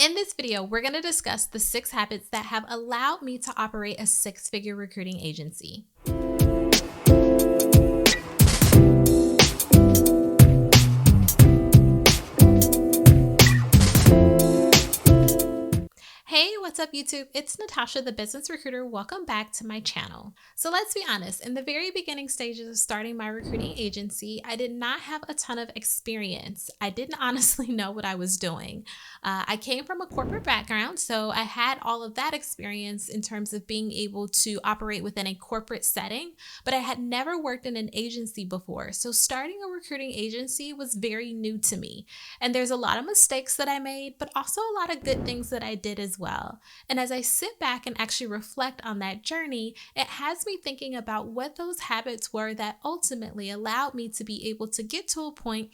In this video, we're going to discuss the 6 habits that have allowed me to operate a 6-figure recruiting agency. Hey, what's up YouTube? It's Natasha, the business recruiter. Welcome back to my channel. So let's be honest, in the very beginning stages of starting my recruiting agency, I did not have a ton of experience. I didn't honestly know what I was doing. I came from a corporate background, so I had all of that experience in terms of being able to operate within a corporate setting, but I had never worked in an agency before. So starting a recruiting agency was very new to me. And there's a lot of mistakes that I made, but also a lot of good things that I did as well. And as I sit back and actually reflect on that journey, it has me thinking about what those habits were that ultimately allowed me to be able to get to a point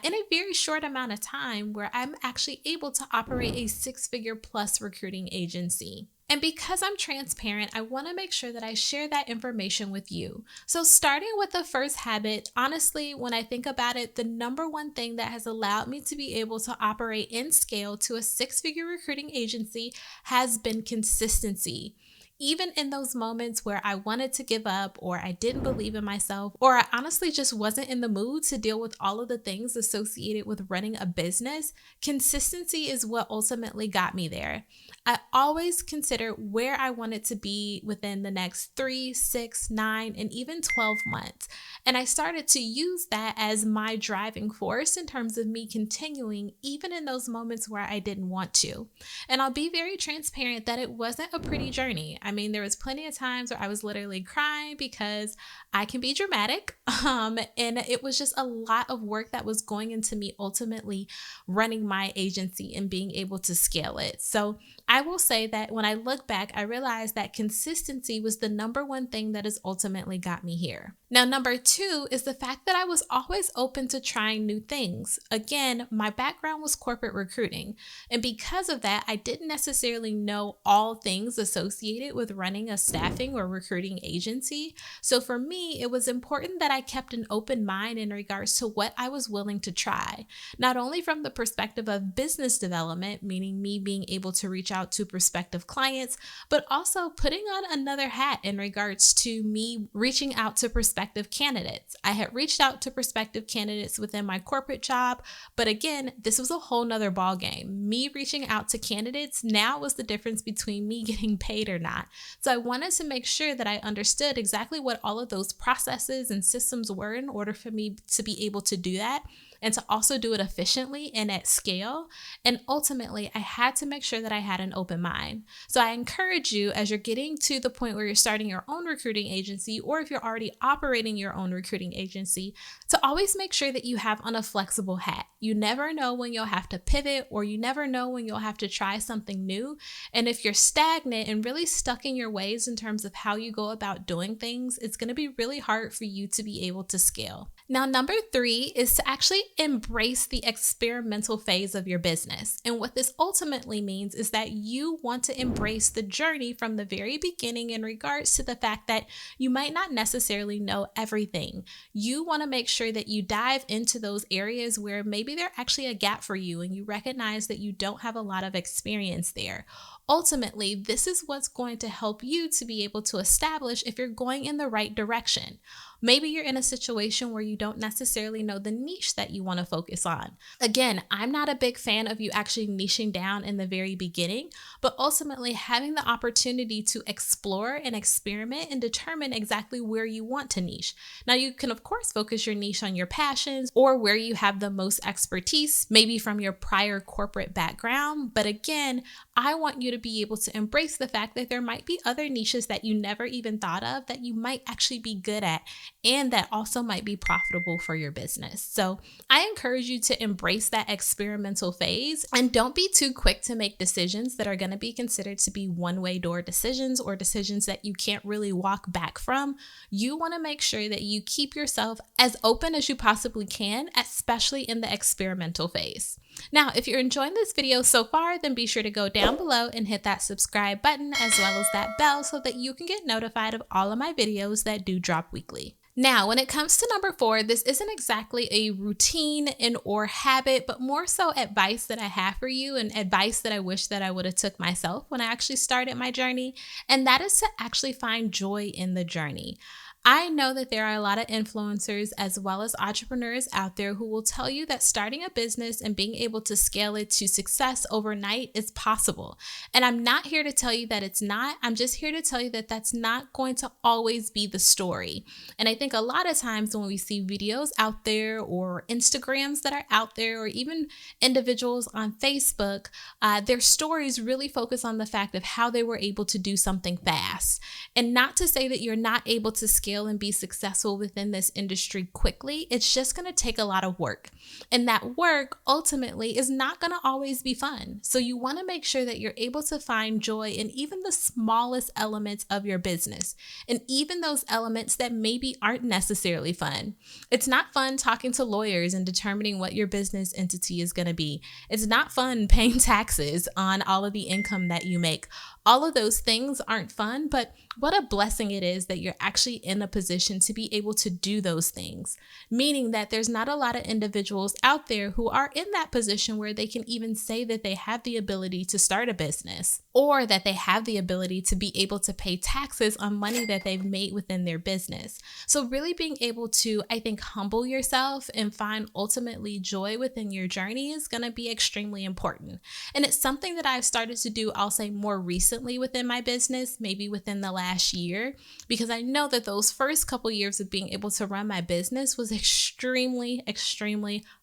in a very short amount of time where I'm actually able to operate a 6-figure plus recruiting agency. And because I'm transparent, I want to make sure that I share that information with you. So starting with the first habit, honestly, when I think about it, the number one thing that has allowed me to be able to operate in scale to a 6-figure recruiting agency has been consistency. Even in those moments where I wanted to give up, or I didn't believe in myself, or I honestly just wasn't in the mood to deal with all of the things associated with running a business, consistency is what ultimately got me there. I always considered where I wanted to be within the next 3, 6, 9, and even 12 months. And I started to use that as my driving force in terms of me continuing even in those moments where I didn't want to. And I'll be very transparent that it wasn't a pretty journey. I mean, there was plenty of times where I was literally crying because I can be dramatic. And it was just a lot of work that was going into me ultimately running my agency and being able to scale it. So I will say that when I look back, I realized that consistency was the number one thing that has ultimately got me here. Now, number 2 is the fact that I was always open to trying new things. Again, my background was corporate recruiting. And because of that, I didn't necessarily know all things associated with running a staffing or recruiting agency. So for me, it was important that I kept an open mind in regards to what I was willing to try. Not only from the perspective of business development, meaning me being able to reach out to prospective clients, but also putting on another hat in regards to me reaching out to prospective candidates. I had reached out to prospective candidates within my corporate job, but again, this was a whole nother ball game. Me reaching out to candidates now was the difference between me getting paid or not. So I wanted to make sure that I understood exactly what all of those processes and systems were in order for me to be able to do that, and to also do it efficiently and at scale. And ultimately, I had to make sure that I had an open mind. So I encourage you, as you're getting to the point where you're starting your own recruiting agency, or if you're already operating your own recruiting agency, to always make sure that you have on a flexible hat. You never know when you'll have to pivot, or you never know when you'll have to try something new. And if you're stagnant and really stuck in your ways in terms of how you go about doing things, it's going to be really hard for you to be able to scale. Now, number 3 is to actually embrace the experimental phase of your business. And what this ultimately means is that you want to embrace the journey from the very beginning in regards to the fact that you might not necessarily know everything. You want to make sure that you dive into those areas where maybe they're actually a gap for you and you recognize that you don't have a lot of experience there. Ultimately, this is what's going to help you to be able to establish if you're going in the right direction. Maybe you're in a situation where you don't necessarily know the niche that you want to focus on. Again, I'm not a big fan of you actually niching down in the very beginning, but ultimately having the opportunity to explore and experiment and determine exactly where you want to niche. Now, you can, of course, focus your niche on your passions or where you have the most expertise, maybe from your prior corporate background. But again, I want you to be able to embrace the fact that there might be other niches that you never even thought of that you might actually be good at, and that also might be profitable for your business. So I encourage you to embrace that experimental phase, and don't be too quick to make decisions that are going to be considered to be one-way door decisions or decisions that you can't really walk back from. You want to make sure that you keep yourself as open as you possibly can, especially in the experimental phase. Now, if you're enjoying this video so far, then be sure to go down below and hit that subscribe button as well as that bell so that you can get notified of all of my videos that do drop weekly. Now, when it comes to number 4, this isn't exactly a routine and or habit, but more so advice that I have for you and advice that I wish that I would have took myself when I actually started my journey, and that is to actually find joy in the journey. I know that there are a lot of influencers as well as entrepreneurs out there who will tell you that starting a business and being able to scale it to success overnight is possible. And I'm not here to tell you that it's not. I'm just here to tell you that that's not going to always be the story. And I think a lot of times when we see videos out there or Instagrams that are out there or even individuals on Facebook, their stories really focus on the fact of how they were able to do something fast. And not to say that you're not able to scale and be successful within this industry quickly. It's just going to take a lot of work. And that work ultimately is not going to always be fun. So you want to make sure that you're able to find joy in even the smallest elements of your business, and even those elements that maybe aren't necessarily fun. It's not fun talking to lawyers and determining what your business entity is going to be. It's not fun paying taxes on all of the income that you make. All of those things aren't fun, but what a blessing it is that you're actually in a position to be able to do those things. Meaning that there's not a lot of individuals out there who are in that position where they can even say that they have the ability to start a business or that they have the ability to be able to pay taxes on money that they've made within their business. So really being able to, I think, humble yourself and find ultimately joy within your journey is going to be extremely important. And it's something that I've started to do, I'll say, more recently within my business, maybe within the last year, because I know that those first couple years of being able to run my business was extremely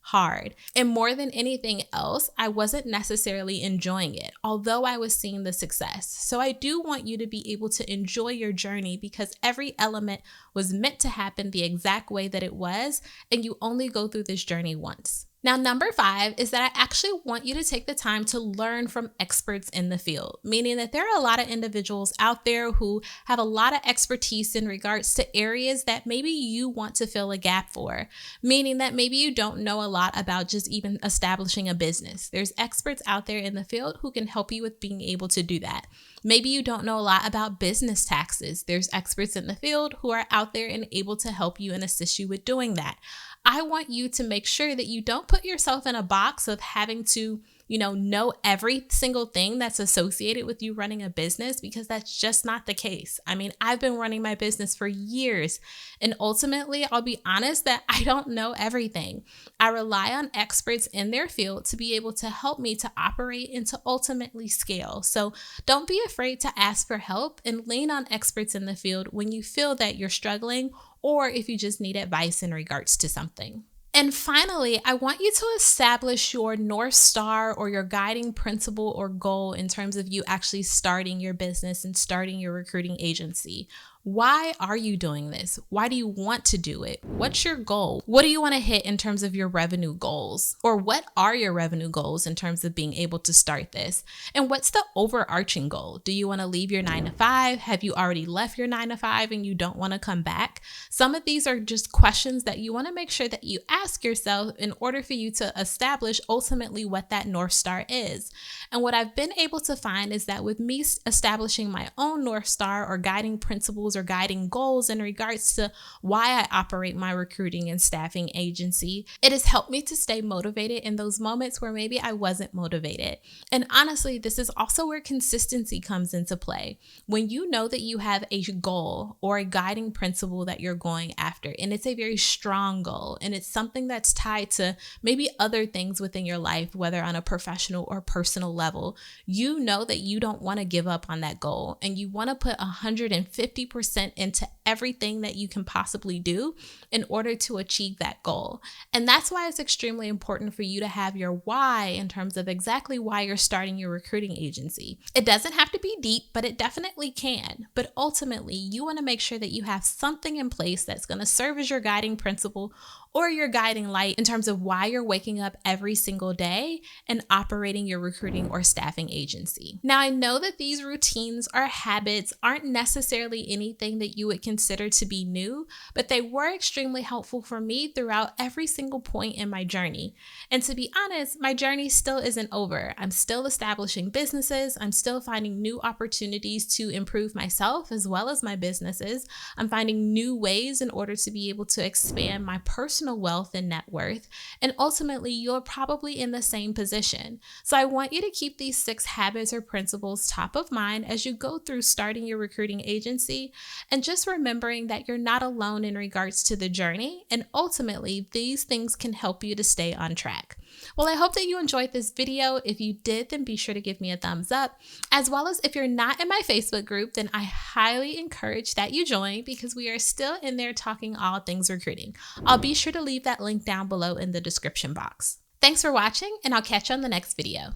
hard. And more than anything else, I wasn't necessarily enjoying it, although I was seeing the success. So I do want you to be able to enjoy your journey because every element was meant to happen the exact way that it was, and you only go through this journey once. Now, number 5 is that I actually want you to take the time to learn from experts in the field, meaning that there are a lot of individuals out there who have a lot of expertise in regards to areas that maybe you want to fill a gap for, meaning that maybe you don't know a lot about just even establishing a business. There's experts out there in the field who can help you with being able to do that. Maybe you don't know a lot about business taxes. There's experts in the field who are out there and able to help you and assist you with doing that. I want you to make sure that you don't put yourself in a box of having to, know every single thing that's associated with you running a business, because that's just not the case. I mean, I've been running my business for years, and ultimately, I'll be honest that I don't know everything. I rely on experts in their field to be able to help me to operate and to ultimately scale. So don't be afraid to ask for help and lean on experts in the field when you feel that you're struggling or if you just need advice in regards to something. And finally, I want you to establish your North Star or your guiding principle or goal in terms of you actually starting your business and starting your recruiting agency. Why are you doing this? Why do you want to do it? What's your goal? What do you want to hit in terms of your revenue goals? Or what are your revenue goals in terms of being able to start this? And what's the overarching goal? Do you want to leave your 9-to-5? Have you already left your 9-to-5 and you don't want to come back? Some of these are just questions that you want to make sure that you ask yourself in order for you to establish ultimately what that North Star is. And what I've been able to find is that with me establishing my own North Star or guiding principles or guiding goals in regards to why I operate my recruiting and staffing agency, it has helped me to stay motivated in those moments where maybe I wasn't motivated. And honestly, this is also where consistency comes into play. When you know that you have a goal or a guiding principle that you're going after, and it's a very strong goal, and it's something that's tied to maybe other things within your life, whether on a professional or personal level, you know that you don't want to give up on that goal, and you want to put 150% into everything that you can possibly do in order to achieve that goal. And that's why it's extremely important for you to have your why in terms of exactly why you're starting your recruiting agency. It doesn't have to be deep, but it definitely can. But ultimately, you want to make sure that you have something in place that's going to serve as your guiding principle or your guiding light in terms of why you're waking up every single day and operating your recruiting or staffing agency. Now, I know that these routines or habits aren't necessarily anything that you would consider to be new, but they were extremely helpful for me throughout every single point in my journey. And to be honest, my journey still isn't over. I'm still establishing businesses. I'm still finding new opportunities to improve myself as well as my businesses. I'm finding new ways in order to be able to expand my personal wealth and net worth. And ultimately, you're probably in the same position. So I want you to keep these 6 habits or principles top of mind as you go through starting your recruiting agency, and just remembering that you're not alone in regards to the journey. And ultimately, these things can help you to stay on track. Well, I hope that you enjoyed this video. If you did, then be sure to give me a thumbs up. As well as if you're not in my Facebook group, then I highly encourage that you join, because we are still in there talking all things recruiting. I'll be sure to leave that link down below in the description box. Thanks for watching, and I'll catch you on the next video.